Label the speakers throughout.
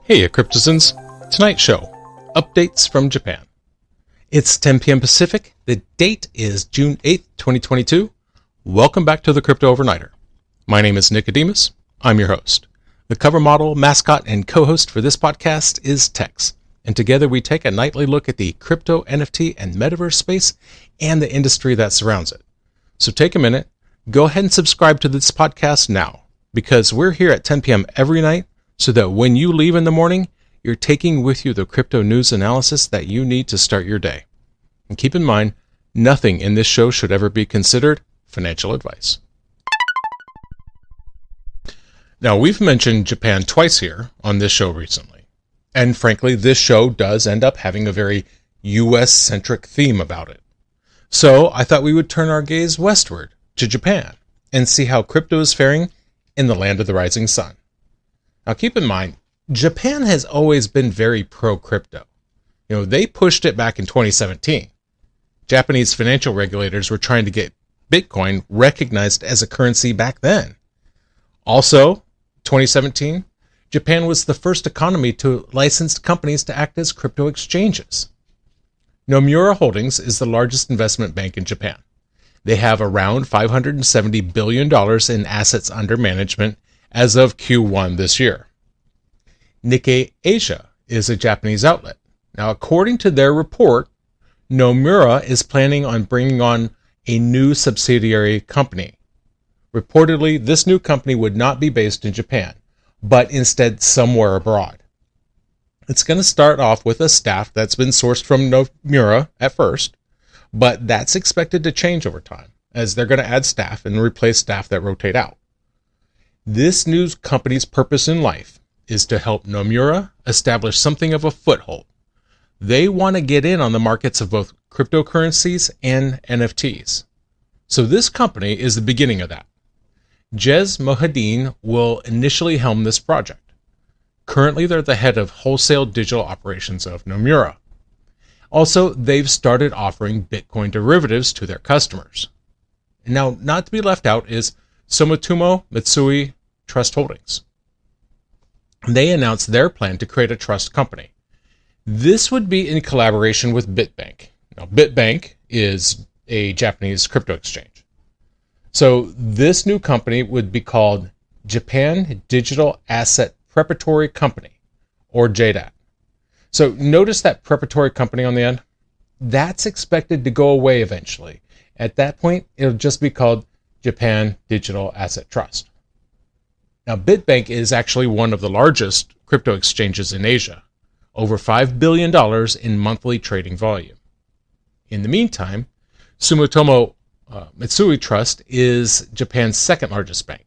Speaker 1: Heya Cryptozens, tonight's show, updates from Japan. It's 10 p.m. Pacific, the date is June 8th, 2022. Welcome back to the Crypto Overnighter. My name is Nicodemus, I'm your host. The cover model, mascot, and co-host for this podcast is Tex, and together we take a nightly look at the crypto, NFT, and metaverse space and the industry that surrounds it. So take a minute, go ahead and subscribe to this podcast now, because we're here at 10 p.m. every night, so that when you leave in the morning, you're taking with you the crypto news analysis that you need to start your day. And keep in mind, nothing in this show should ever be considered financial advice. Now, we've mentioned Japan twice here on this show recently. And frankly, this show does end up having a very US-centric theme about it. So I thought we would turn our gaze westward to Japan and see how crypto is faring in the land of the rising sun. Now, keep in mind, Japan has always been very pro-crypto. They pushed it back in 2017. Japanese financial regulators were trying to get Bitcoin recognized as a currency back then. Also, 2017, Japan was the first economy to license companies to act as crypto exchanges. Nomura Holdings is the largest investment bank in Japan. They have around $570 billion in assets under management as of Q1 this year. Nikkei Asia is a Japanese outlet. Now, according to their report, Nomura is planning on bringing on a new subsidiary company. Reportedly, this new company would not be based in Japan, but instead somewhere abroad. It's going to start off with a staff that's been sourced from Nomura at first, but that's expected to change over time, as they're going to add staff and replace staff that rotate out. This new company's purpose in life is to help Nomura establish something of a foothold. They want to get in on the markets of both cryptocurrencies and NFTs. So this company is the beginning of that. Jez Mohadeen will initially helm this project. Currently, they're the head of wholesale digital operations of Nomura. Also, they've started offering Bitcoin derivatives to their customers. And now, not to be left out is Sumitomo Mitsui Trust Holdings. They announced their plan to create a trust company. This would be in collaboration with BitBank. Now, BitBank is a Japanese crypto exchange. So this new company would be called Japan Digital Asset Preparatory Company, or JDAT. So notice that preparatory company on the end? That's expected to go away eventually. At that point, it'll just be called Japan Digital Asset Trust. Now, BitBank is actually one of the largest crypto exchanges in Asia, over $5 billion in monthly trading volume. In the meantime, Sumitomo Mitsui Trust is Japan's second largest bank,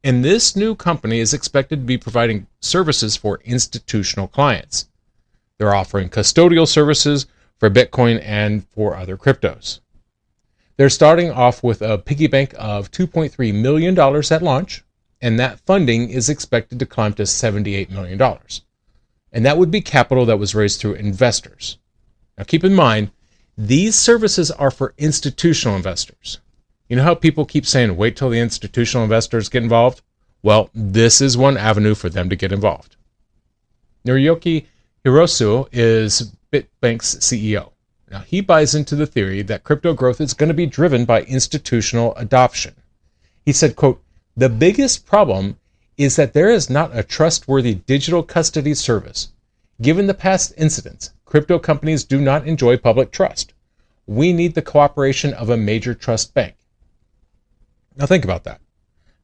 Speaker 1: and this new company is expected to be providing services for institutional clients. They're offering custodial services for Bitcoin and for other cryptos. They're starting off with a piggy bank of $2.3 million at launch, and that funding is expected to climb to $78 million. And that would be capital that was raised through investors. Now keep in mind, these services are for institutional investors. You know how people keep saying, wait till the institutional investors get involved? Well, this is one avenue for them to get involved. Noriyuki Hirosu is BitBank's CEO. Now, he buys into the theory that crypto growth is going to be driven by institutional adoption. He said, quote, "The biggest problem is that there is not a trustworthy digital custody service. Given the past incidents, crypto companies do not enjoy public trust. We need the cooperation of a major trust bank." Now think about that.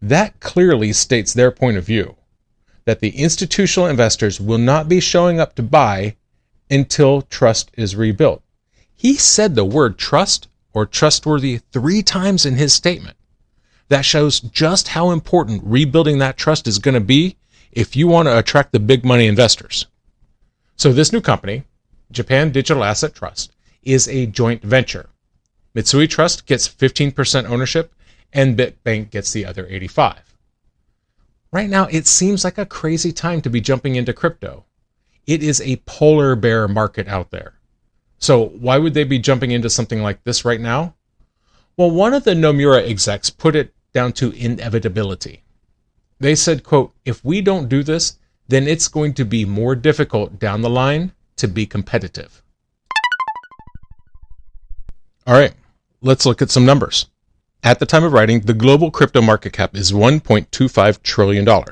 Speaker 1: That clearly states their point of view, that the institutional investors will not be showing up to buy until trust is rebuilt. He said the word trust or trustworthy 3 times in his statement. That shows just how important rebuilding that trust is going to be if you want to attract the big money investors. So this new company, Japan Digital Asset Trust, is a joint venture. Mitsui Trust gets 15% ownership and BitBank gets the other 85%. Right now, it seems like a crazy time to be jumping into crypto. It is a polar bear market out there. So why would they be jumping into something like this right now? Well, one of the Nomura execs put it down to inevitability. They said, quote, "If we don't do this, then it's going to be more difficult down the line to be competitive. All right, let's look at some numbers. At the time of writing, the global crypto market cap is $1.25 trillion.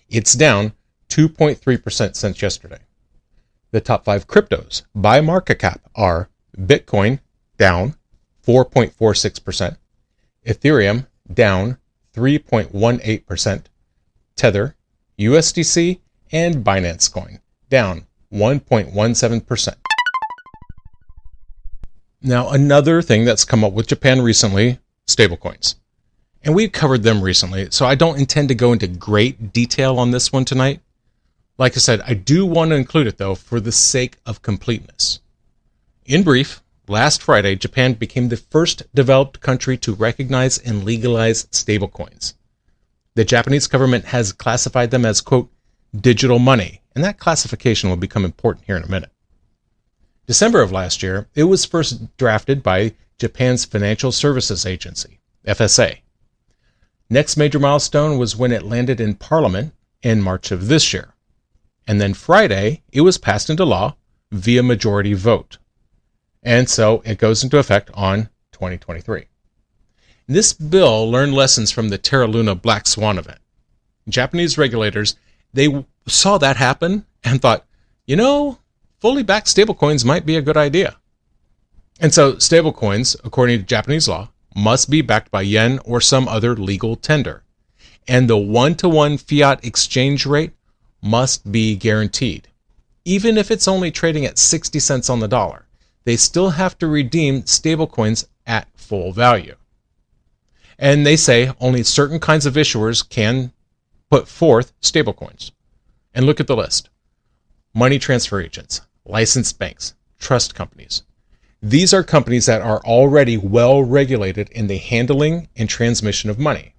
Speaker 1: It's down 2.3% since yesterday. The top 5 cryptos by market cap are Bitcoin, down 4.46%, Ethereum, down 3.18%, Tether, USDC, and Binance Coin, down 1.17%. Now, another thing that's come up with Japan recently, stablecoins. And we've covered them recently, so I don't intend to go into great detail on this one tonight. Like I said, I do want to include it, though, for the sake of completeness. In brief, last Friday, Japan became the first developed country to recognize and legalize stablecoins. The Japanese government has classified them as, quote, digital money, and that classification will become important here in a minute. December of last year, it was first drafted by Japan's Financial Services Agency, FSA. Next major milestone was when it landed in Parliament in March of this year. And then Friday, it was passed into law via majority vote. And so it goes into effect on 2023. This bill learned lessons from the Terra Luna Black Swan event. Japanese regulators, they saw that happen and thought, fully backed stablecoins might be a good idea. And so stablecoins, according to Japanese law, must be backed by yen or some other legal tender. And the one-to-one fiat exchange rate must be guaranteed. Even if it's only trading at 60 cents on the dollar, they still have to redeem stablecoins at full value. And they say only certain kinds of issuers can put forth stablecoins. And look at the list. Money transfer agents, licensed banks, trust companies. These are companies that are already well regulated in the handling and transmission of money.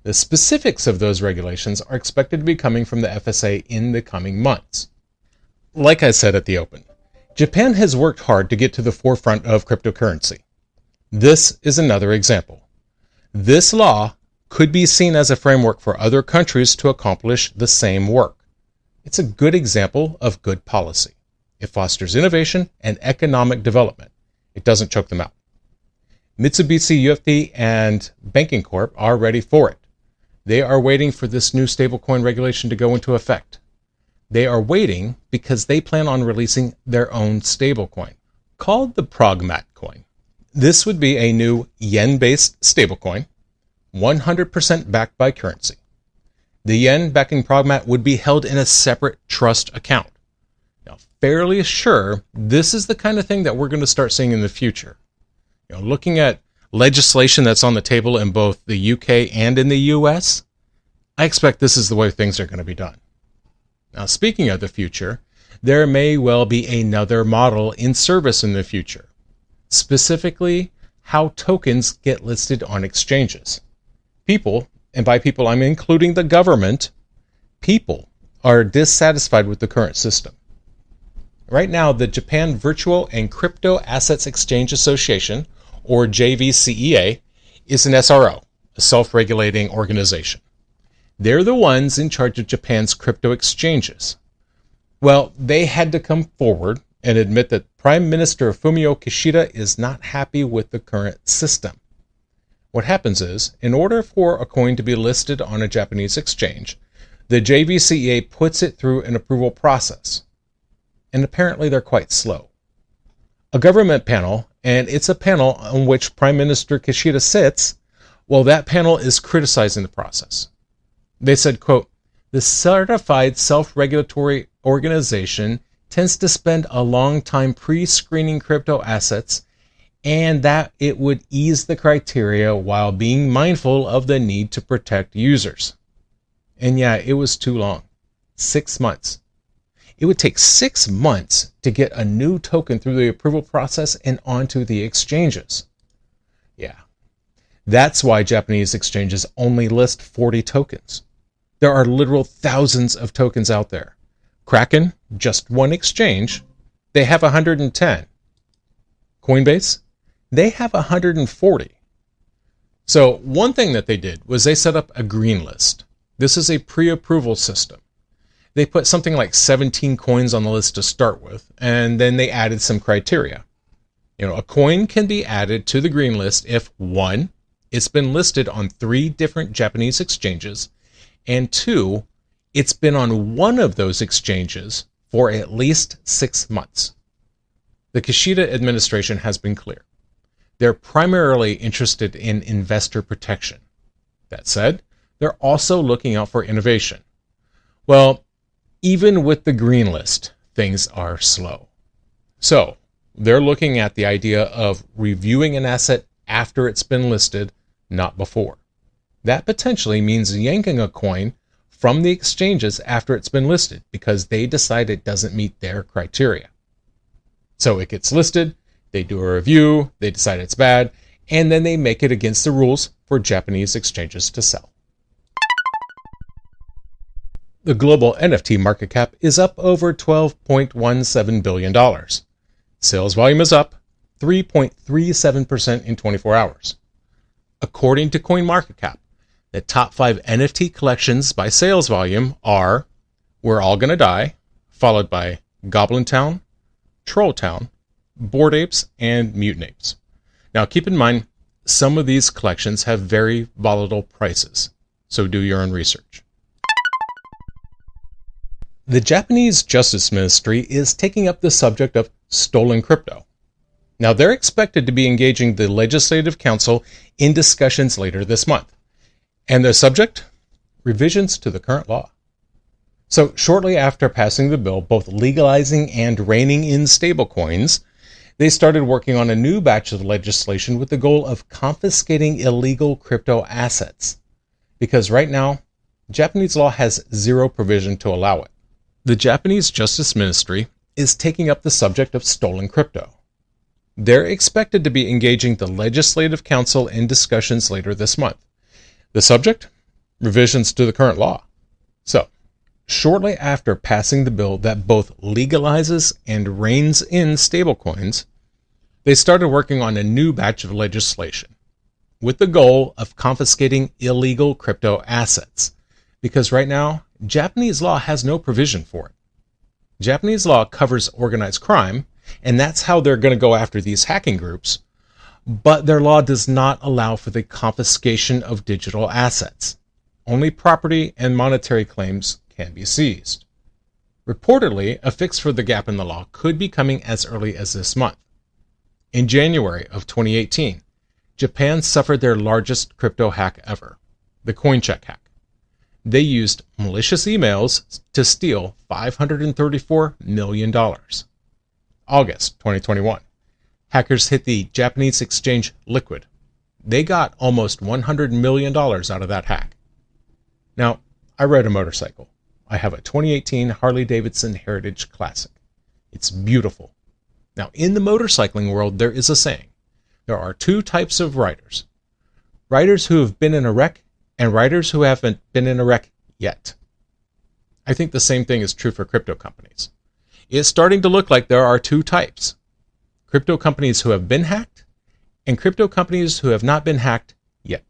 Speaker 1: The specifics of those regulations are expected to be coming from the FSA in the coming months. Like I said at the open, Japan has worked hard to get to the forefront of cryptocurrency. This is another example. This law could be seen as a framework for other countries to accomplish the same work. It's a good example of good policy. It fosters innovation and economic development. It doesn't choke them out. Mitsubishi UFJ and Banking Corp are ready for it. They are waiting for this new stablecoin regulation to go into effect. They are waiting because they plan on releasing their own stablecoin, called the Progmat coin. This would be a new yen-based stablecoin, 100% backed by currency. The yen backing Progmat would be held in a separate trust account. Now, fairly sure, this is the kind of thing that we're going to start seeing in the future. Looking at legislation that's on the table in both the UK and in the US, I expect this is the way things are going to be done. Now, speaking of the future, there may well be another model in service in the future. Specifically, how tokens get listed on exchanges. People, and by people I'm including the government, people are dissatisfied with the current system. Right now, the Japan Virtual and Crypto Assets Exchange Association, or JVCEA, is an SRO, a self-regulating organization. They're the ones in charge of Japan's crypto exchanges. Well, they had to come forward and admit that Prime Minister Fumio Kishida is not happy with the current system. What happens is, in order for a coin to be listed on a Japanese exchange, the JVCEA puts it through an approval process. And apparently they're quite slow. A government panel, and it's a panel on which Prime Minister Kishida sits, well, that panel is criticizing the process. They said, quote, the certified self-regulatory organization tends to spend a long time pre-screening crypto assets, and that it would ease the criteria while being mindful of the need to protect users. And yeah, it was too long. 6 months. It would take 6 months to get a new token through the approval process and onto the exchanges. Yeah. That's why Japanese exchanges only list 40 tokens. There are literal thousands of tokens out there. Kraken, just one exchange, they have 110. Coinbase, they have 140. So one thing that they did was they set up a green list. This is a pre-approval system. They put something like 17 coins on the list to start with, and then they added some criteria. A coin can be added to the green list if 1, it's been listed on 3 different Japanese exchanges, and 2, it's been on one of those exchanges for at least 6 months. The Kishida administration has been clear. They're primarily interested in investor protection. That said, they're also looking out for innovation. Well, even with the green list, things are slow. So, they're looking at the idea of reviewing an asset after it's been listed, not before. That potentially means yanking a coin from the exchanges after it's been listed because they decide it doesn't meet their criteria. So it gets listed, they do a review, they decide it's bad, and then they make it against the rules for Japanese exchanges to sell. The global NFT market cap is up over $12.17 billion. Sales volume is up 3.37% in 24 hours. According to CoinMarketCap, the top 5 NFT collections by sales volume are We're All Gonna Die, followed by Goblin Town, Troll Town, Bored Apes, and Mutant Apes. Now keep in mind, some of these collections have very volatile prices, so do your own research. The Japanese Justice Ministry is taking up the subject of stolen crypto. Now they're expected to be engaging the Legislative Council in discussions later this month. And the subject? Revisions to the current law. So shortly after passing the bill, both legalizing and reining in stablecoins, they started working on a new batch of legislation with the goal of confiscating illegal crypto assets. Because right now, Japanese law has zero provision to allow it. The Japanese Justice Ministry is taking up the subject of stolen crypto. They're expected to be engaging the Legislative Council in discussions later this month. The subject? Revisions to the current law. So, shortly after passing the bill that both legalizes and reins in stablecoins, they started working on a new batch of legislation with the goal of confiscating illegal crypto assets. Because right now, Japanese law has no provision for it. Japanese law covers organized crime, and that's how they're going to go after these hacking groups, but their law does not allow for the confiscation of digital assets. Only property and monetary claims can be seized. Reportedly, a fix for the gap in the law could be coming as early as this month. In January of 2018, Japan suffered their largest crypto hack ever, the CoinCheck hack. They used malicious emails to steal $534 million. August 2021. Hackers hit the Japanese exchange Liquid. They got almost $100 million out of that hack. Now, I ride a motorcycle. I have a 2018 Harley-Davidson Heritage Classic. It's beautiful. Now, in the motorcycling world, there is a saying. There are 2 types of riders. Riders who have been in a wreck and riders who haven't been in a wreck yet. I think the same thing is true for crypto companies. It's starting to look like there are 2 types. Crypto companies who have been hacked and crypto companies who have not been hacked yet.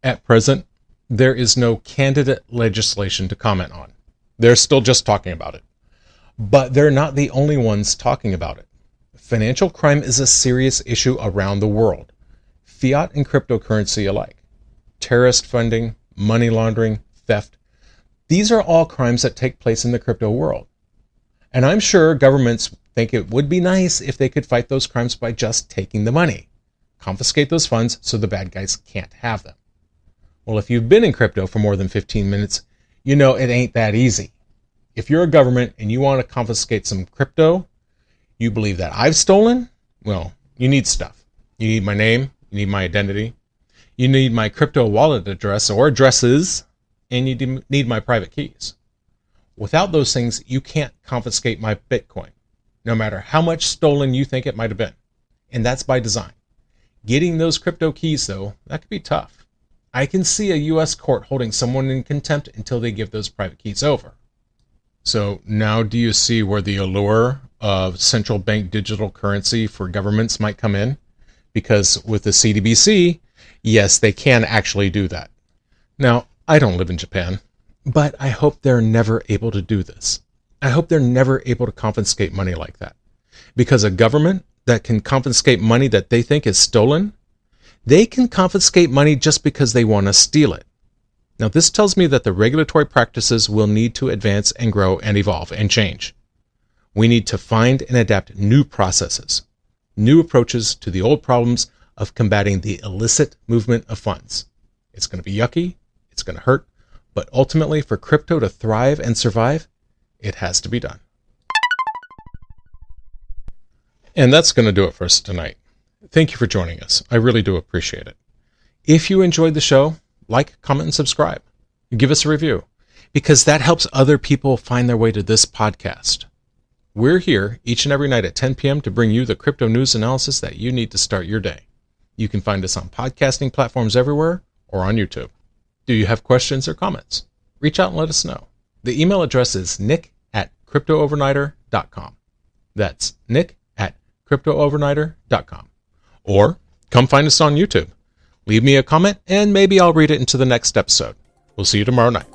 Speaker 1: At present, there is no candidate legislation to comment on. They're still just talking about it. But they're not the only ones talking about it. Financial crime is a serious issue around the world, fiat and cryptocurrency alike. Terrorist funding, money laundering, theft. These are all crimes that take place in the crypto world. And I'm sure governments think it would be nice if they could fight those crimes by just taking the money. Confiscate those funds so the bad guys can't have them. Well, if you've been in crypto for more than 15 minutes, you know it ain't that easy. If you're a government and you want to confiscate some crypto, you believe that I've stolen, well, you need stuff. You need my name, you need my identity, you need my crypto wallet address or addresses, and you need my private keys. Without those things, you can't confiscate my Bitcoin, no matter how much stolen you think it might have been. And that's by design. Getting those crypto keys, though, that could be tough. I can see a U.S. court holding someone in contempt until they give those private keys over. So now do you see where the allure of central bank digital currency for governments might come in? Because with the CBDC, yes, they can actually do that. Now, I don't live in Japan, But I hope they're never able to do this. I hope they're never able to confiscate money like that. Because a government that can confiscate money that they think is stolen, they can confiscate money just because they want to steal it. Now, this tells me that the regulatory practices will need to advance and grow and evolve and change. We need to find and adapt new processes, new approaches to the old problems of combating the illicit movement of funds. It's going to be yucky, it's going to hurt, but ultimately for crypto to thrive and survive, it has to be done. And that's going to do it for us tonight. Thank you for joining us. I really do appreciate it. If you enjoyed the show, like, comment, and subscribe. Give us a review, because that helps other people find their way to this podcast. We're here each and every night at 10 p.m. to bring you the crypto news analysis that you need to start your day. You can find us on podcasting platforms everywhere or on YouTube. Do you have questions or comments? Reach out and let us know. The email address is nick@cryptoovernighter.com. That's nick@cryptoovernighter.com. Or come find us on YouTube. Leave me a comment and maybe I'll read it into the next episode. We'll see you tomorrow night.